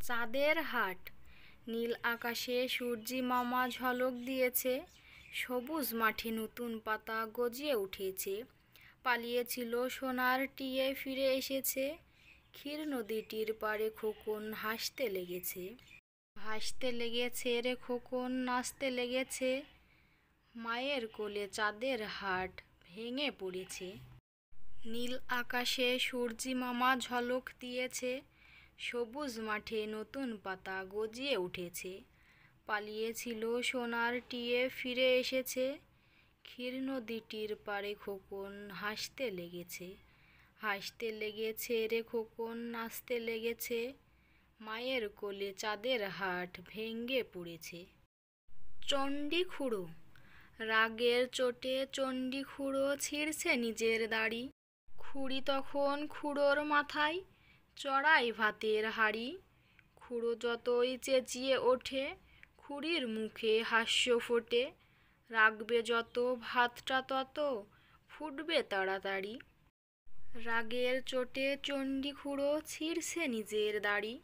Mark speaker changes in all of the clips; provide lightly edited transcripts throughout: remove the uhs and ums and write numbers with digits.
Speaker 1: চাঁদের হাট। নীল আকাশে সূর্যি মামা ঝলক দিয়েছে, সবুজ মাঠে নতুন পাতা গজিয়ে উঠেছে। পালিয়েছিল সোনার টিয়ে ফিরে এসেছে, ক্ষীর নদীটির পাড়ে খোকন হাসতে লেগেছে। হাসতে লেগেছে রে খোকন, নাচতে লেগেছে, মায়ের কোলে চাঁদের হাট ভেঙে পড়েছে। নীল আকাশে সূর্যি মামা ঝলক দিয়েছে, সবুজ মাঠে নতুন পাতা গজিয়ে উঠেছে। পালিয়েছিল সোনার টিয়ে ফিরে এসেছে, ক্ষীর নদীটির পাড়ে খোকন হাসতে লেগেছে। হাসতে লেগেছে রে খোকন, নাচতে লেগেছে, মায়ের কোলে চাঁদের হাট ভেঙে পড়েছে। চণ্ডী খুড়ো। রাগের চোটে চণ্ডী খুড়ো ছিঁড়ছে নিজের দাড়ি। খুড়ি তখন খুড়োর মাথায় চড়াই ভাতের হাঁড়ি। খুড়ো যতই চেঁচিয়ে ওঠে, খুড়ির মুখে হাস্য ফোটে। রাগবে যত ভাতটা তত ফুটবে তাড়াতাড়ি। রাগের চোটে চণ্ডী খুড়ো ছিঁড়ছে নিজের দাড়ি।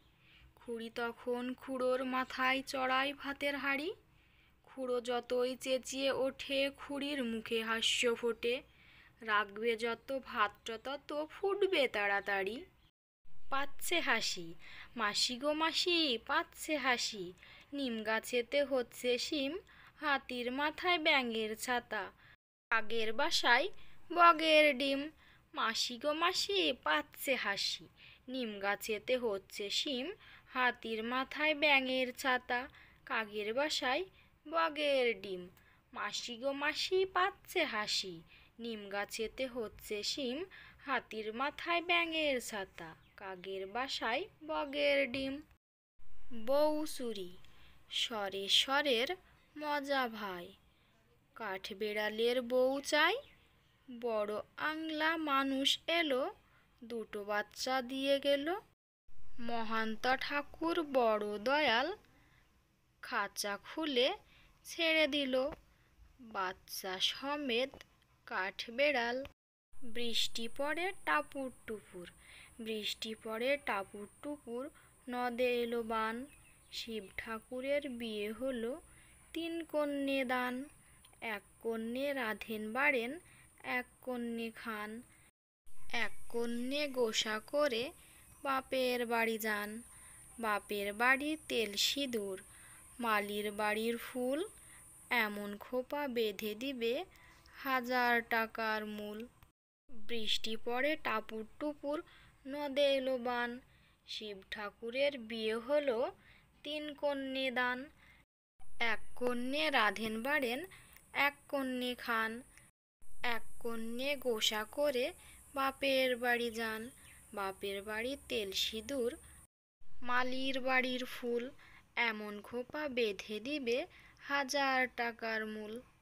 Speaker 1: খুড়ি তখন খুড়োর মাথায় চড়াই ভাতের হাঁড়ি। খুড়ো যতই চেঁচিয়ে ওঠে, খুড়ির মুখে হাস্য ফোটে। রাগবে যত ভাতটা তত ফুটবে তাড়াতাড়ি। পাচ্ছে হাসি, মাসি গো মাসি পাচ্ছে হাসি, নিম গাছেতে হচ্ছে শিম, হাতির মাথায় ব্যাঙের ছাতা, কাকের বাসায় বগের ডিম। মাসি গো মাসি পাচ্ছে হাসি, নিম গাছেতে হচ্ছে শিম, হাতির মাথায় ব্যাঙের ছাতা, কাকের বাসায় বগের ডিম। মাসি গো মাসি পাচ্ছে হাসি, নিম গাছেতে হচ্ছে শিম, হাতির মাথায় ব্যাঙের ছাতা, কাকের বাসায় বগের ডিম। বউ চুরি। স্বরে স্বরের মজা ভাই, কাঠবেড়ালের বউ চাই। বড় আংলা মানুষ এলো, দুটো বাচ্চা দিয়ে গেল। মহান্তা ঠাকুর বড় দয়াল, খাঁচা খুলে ছেড়ে দিল বাচ্চা সমেত কাঠবেড়াল। বৃষ্টি পড়ে টাপুর টুপুর, বৃষ্টি পড়ে টাপুর টুপুর, নদে এলো বান। শিব ঠাকুরের বিয়ে হলো, 3 কন্যে দান। 1 কন্যে রাঁধেন বাড়েন, 1 কন্যে খান। 1 কন্যে গোসা করে বাপের বাড়ি যান। বাপের বাড়ি তেল সিঁদুর, মালির বাড়ির ফুল, এমন খোপা বেঁধে দিবে 1000 টাকার মূল। বৃষ্টি পড়ে টাপুর টুপুর, নদে এলো বান। শিব ঠাকুরের বিয়ে হলো, 3 কন্যে দান। 1 কন্যে রাঁধেন বাড়েন, 1 কন্যে খান। 1 কন্যে গোসা করে বাপের বাড়ি যান। বাপের বাড়ি তেল সিঁদুর, মালির বাড়ির ফুল, এমন খোপা বেঁধে দিবে 1000 টাকার মূল।